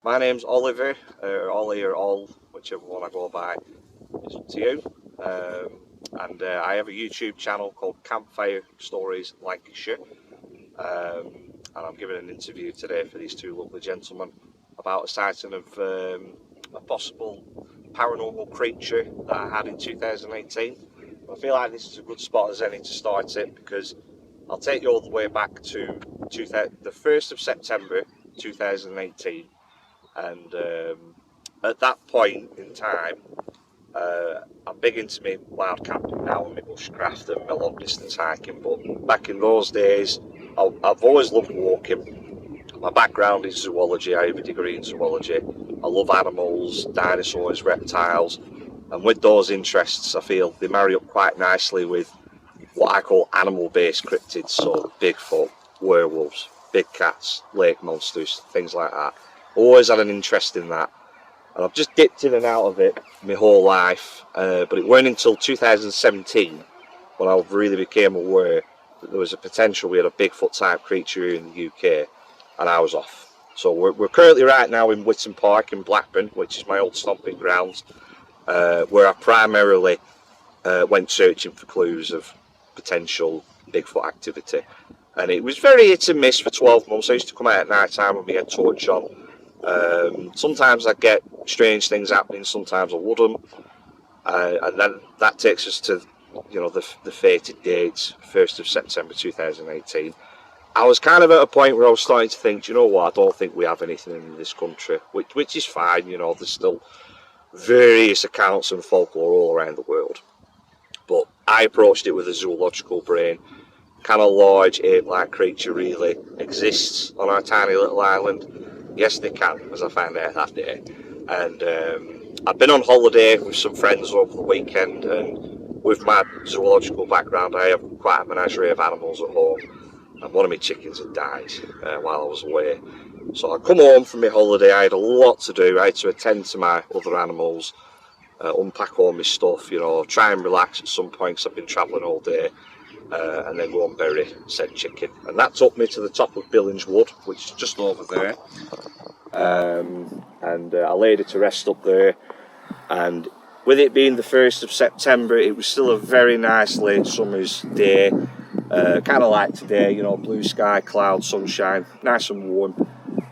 My name's Oliver, or Ollie, or Ol, whichever one I go by. It's up to you. And I have a YouTube channel called Campfire Stories Lancashire. And I'm giving an interview today for these two lovely gentlemen about a sighting of a possible paranormal creature that I had in 2018. I feel like this is a good spot as any to start it because I'll take you all the way back to the 1st of September 2018. And at that point in time, I'm big into me wild camping now and my bushcraft and my long distance hiking. But back in those days, I've always loved walking. My background is zoology. I have a degree in zoology. I love animals, dinosaurs, reptiles, and with those interests, I feel they marry up quite nicely with what I call animal-based cryptids. So Bigfoot, werewolves, big cats, lake monsters, things like that. Always had an interest in that, and I've just dipped in and out of it my whole life, but it weren't until 2017 when I really became aware that there was a potential we had a Bigfoot type creature here in the UK, and I was off. So we're currently right now in Whitton Park in Blackburn, which is my old stomping grounds, where I primarily went searching for clues of potential Bigfoot activity. And it was very hit and miss for 12 months. I used to come out at night time with my head torch on. Sometimes I'd get strange things happening, sometimes I wouldn't. And then that takes us to, the fated date, 1st of September 2018. I was kind of at a point where I was starting to think, you know what, I don't think we have anything in this country, which is fine, there's still various accounts and folklore all around the world. But I approached it with a zoological brain. Can a large ape-like creature really exists on our tiny little island? Yes, they can, as I found out that day. And I'd been on holiday with some friends over the weekend, and with my zoological background, I have quite a menagerie of animals at home. And one of my chickens had died while I was away. So I come home from my holiday, I had a lot to do. I had to attend to my other animals, unpack all my stuff, try and relax at some point because I've been travelling all day. And then go and bury said chicken. And that took me to the top of Billings Wood, which is just over there. And I laid it to rest up there. And with it being the 1st of September, it was still a very nice late summer's day. Kind of like today, blue sky, cloud, sunshine, nice and warm.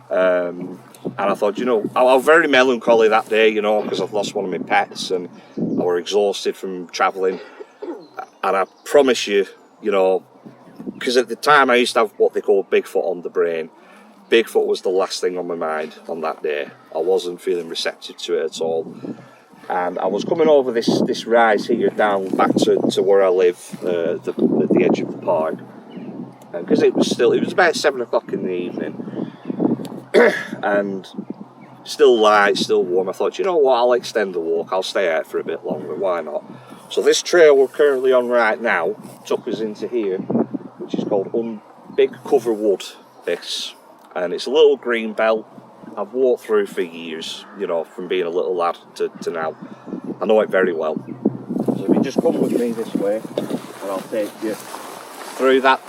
And I thought, I was very melancholy that day, because I've lost one of my pets and I were exhausted from travelling. And I promise you, because at the time I used to have what they call Bigfoot on the brain. Bigfoot was the last thing on my mind on that day. I wasn't feeling receptive to it at all. And I was coming over this rise here down back to where I live, at the edge of the park. Because it was about 7 o'clock in the evening. And still light, still warm. I thought, I'll extend the walk. I'll stay out for a bit longer. Why not? So this trail we're currently on right now took us into here, which is called Big Cover Wood, and it's a little green belt I've walked through for years, from being a little lad to now. I know it very well. So if you just come with me this way, and I'll take you through that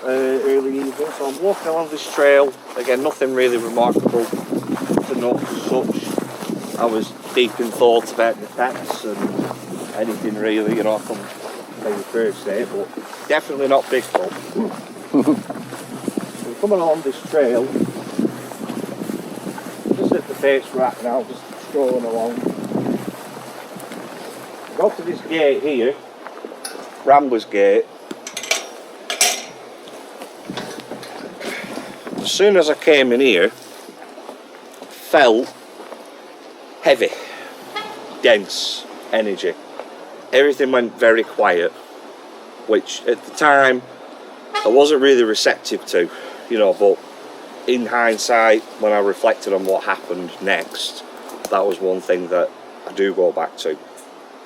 early evening. So I'm walking along this trail, again, nothing really remarkable to note as such. I was deep in thought about the pets and anything really, from maybe first day, but definitely not Bigfoot. We're coming along this trail, just at the base right now, just strolling along. I got to this gate here, Rambler's Gate. As soon as I came in here, I felt heavy, dense energy. Everything went very quiet, which at the time I wasn't really receptive to, but in hindsight, when I reflected on what happened next, that was one thing that I do go back to.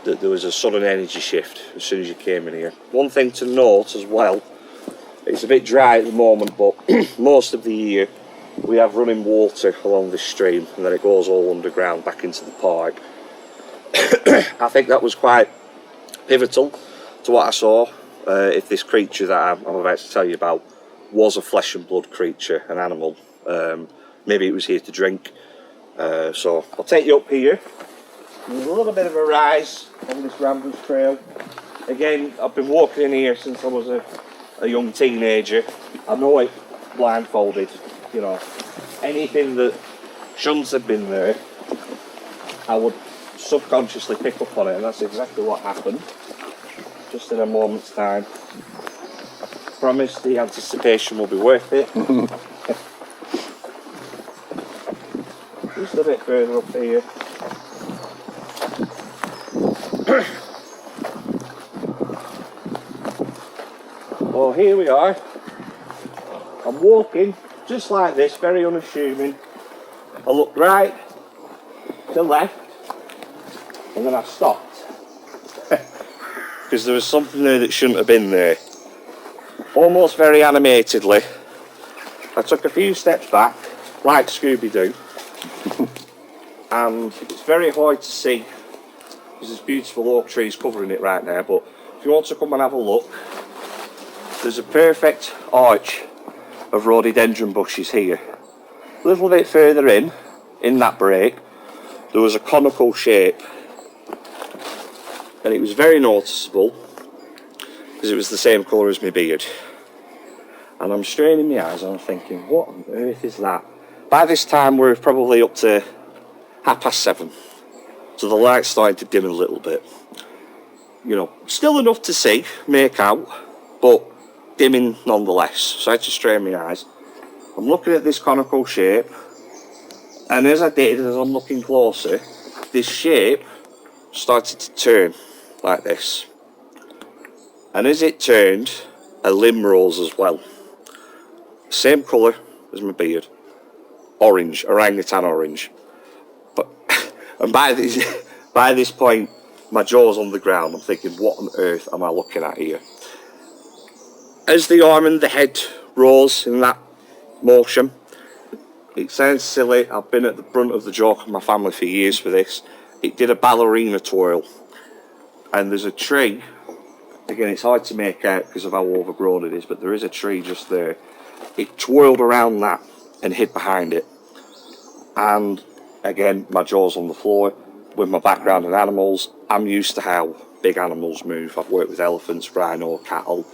That there was a sudden energy shift as soon as you came in here. One thing to note as well, it's a bit dry at the moment, but most of the year we have running water along this stream, and then it goes all underground back into the park. I think that was quite pivotal to what I saw. If this creature that I'm about to tell you about was a flesh and blood creature, an animal, maybe it was here to drink. So I'll take you up here. There's a little bit of a rise on this Ramblers Trail. Again, I've been walking in here since I was a young teenager. I know it blindfolded, you know. Anything that shouldn't have been there, I would subconsciously pick up on it, and that's exactly what happened. Just in a moment's time. I promise the anticipation will be worth it. Just a bit further up here. Well, here we are. I'm walking just like this, very unassuming. I looked right to left, and then I stopped because there was something there that shouldn't have been there. Almost very animatedly, I took a few steps back, like Scooby-Doo, and it's very hard to see because there's beautiful oak trees covering it right now, but if you want to come and have a look, there's a perfect arch of rhododendron bushes here. A little bit further in that break, there was a conical shape, and it was very noticeable because it was the same colour as my beard. And I'm straining my eyes and I'm thinking, what on earth is that? By this time we're probably up to 7:30, so the light's starting to dim a little bit. You know, still enough to see, make out, but dimming nonetheless. So I had to strain my eyes. I'm looking at this conical shape, and as I'm looking closer, this shape started to turn like this. And as it turned, a limb rose as well. Same colour as my beard. Orange, orangutan orange. But and by this point, my jaw's on the ground. I'm thinking, what on earth am I looking at here? As the arm and the head rose in that motion, it sounds silly, I've been at the brunt of the joke of my family for years for this. It did a ballerina twirl, and there's a tree, again it's hard to make out because of how overgrown it is, but there is a tree just there. It twirled around that and hid behind it, and again my jaw's on the floor. With my background in animals, I'm used to how big animals move. I've worked with elephants, rhino, cattle,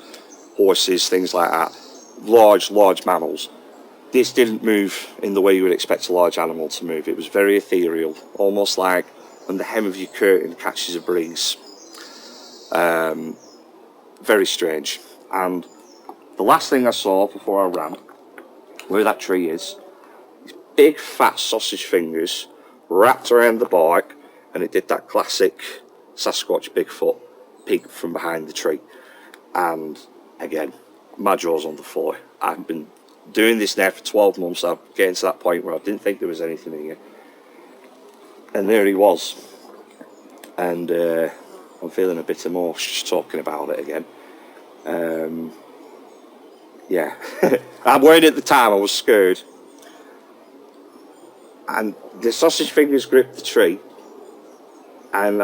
horses, things like that. Large mammals. This didn't move in the way you would expect a large animal to move. It was very ethereal, almost like when the hem of your curtain catches a breeze. Very strange. And the last thing I saw before I ran, where that tree is, these big fat sausage fingers wrapped around the bark, and it did that classic Sasquatch Bigfoot peek from behind the tree. And again, my jaw's on the floor. I've been doing this now for 12 months. I'm getting to that point where I didn't think there was anything here. And there he was. And I'm feeling a bit emotional just talking about it again. Yeah. I worried at the time, I was scared. And the sausage fingers gripped the tree. And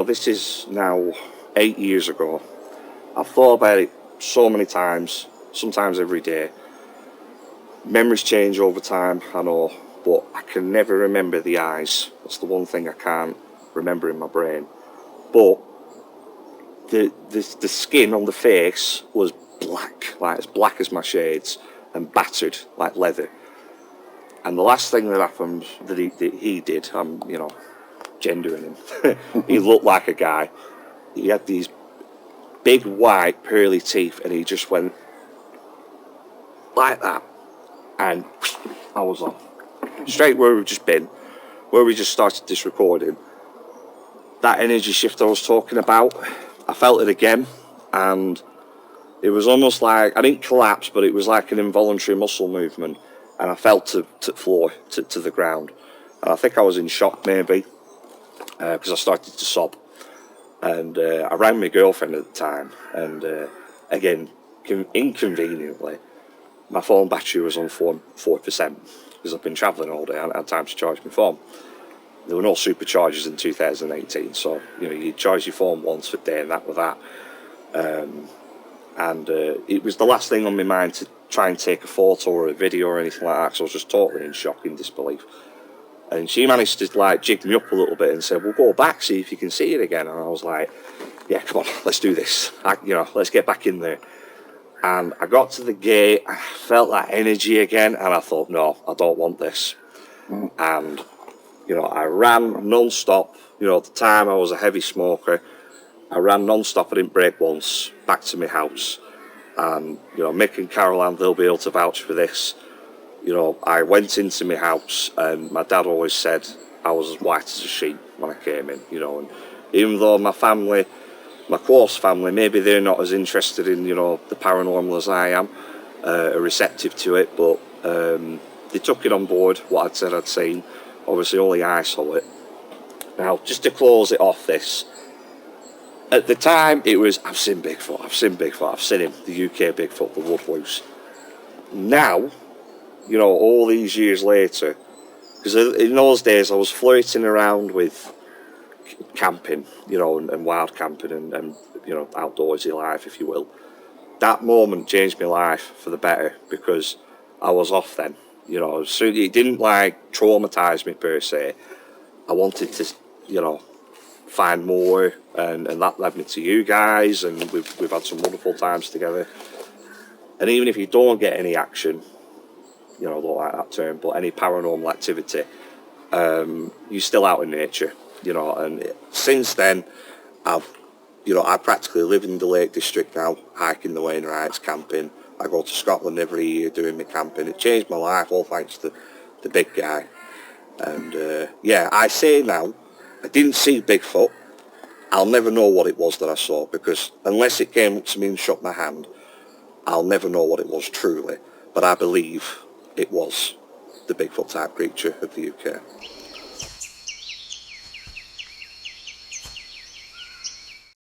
this is now 8 years ago. I've thought about it so many times, sometimes every day. Memories change over time, I know, but I can never remember the eyes. That's the one thing I can't remember in my brain. But the skin on the face was black, like as black as my shades, and battered like leather. And the last thing that happened that he did, I'm gendering him. He looked like a guy. He had these big white pearly teeth, and he just went like that, and I was off straight where we've just been, where we just started this recording. That energy shift I was talking about, I felt it again, and it was almost like I didn't collapse, but it was like an involuntary muscle movement, and I fell to the floor, to the ground, and I think I was in shock maybe, because I started to sob. And I rang my girlfriend at the time, and again, inconveniently, my phone battery was on 4% because I've been travelling all day. I hadn't had time to charge my phone. There were no superchargers in 2018, so you charge your phone once for day, and that was that. and it was the last thing on my mind to try and take a photo or a video or anything like that, because I was just totally in shock, in disbelief. And she managed to like jig me up a little bit and said, "Well, go back, see if you can see it again." And I was like, "Yeah, come on, let's do this. Let's get back in there." And I got to the gate, I felt that energy again, and I thought, no, I don't want this. And, I ran non-stop. At the time I was a heavy smoker. I ran non-stop, I didn't break once, back to my house. And, Mick and Caroline, they'll be able to vouch for this. I went into my house, and my dad always said I was as white as a sheep when I came in, and even though my family, my close family, maybe they're not as interested in, the paranormal as I am, are receptive to it, but they took it on board, what I'd said I'd seen. Obviously only I saw it. Now, just to close it off this, at the time it was, I've seen Bigfoot, I've seen him, the UK Bigfoot, the Woodwose. Now, all these years later, because in those days I was flirting around with camping, and wild camping and outdoorsy life, if you will. That moment changed my life for the better, because I was off then. So it didn't like traumatise me per se. I wanted to, find more, and that led me to you guys, and we've had some wonderful times together. And even if you don't get any action, I don't like that term, but any paranormal activity, you're still out in nature, and since then, I practically live in the Lake District now, hiking the Wainwrights, camping. I go to Scotland every year doing my camping. It changed my life, all thanks to the big guy. And I say now, I didn't see Bigfoot. I'll never know what it was that I saw, because unless it came up to me and shook my hand, I'll never know what it was truly. But I believe it was the Bigfoot type creature of the UK.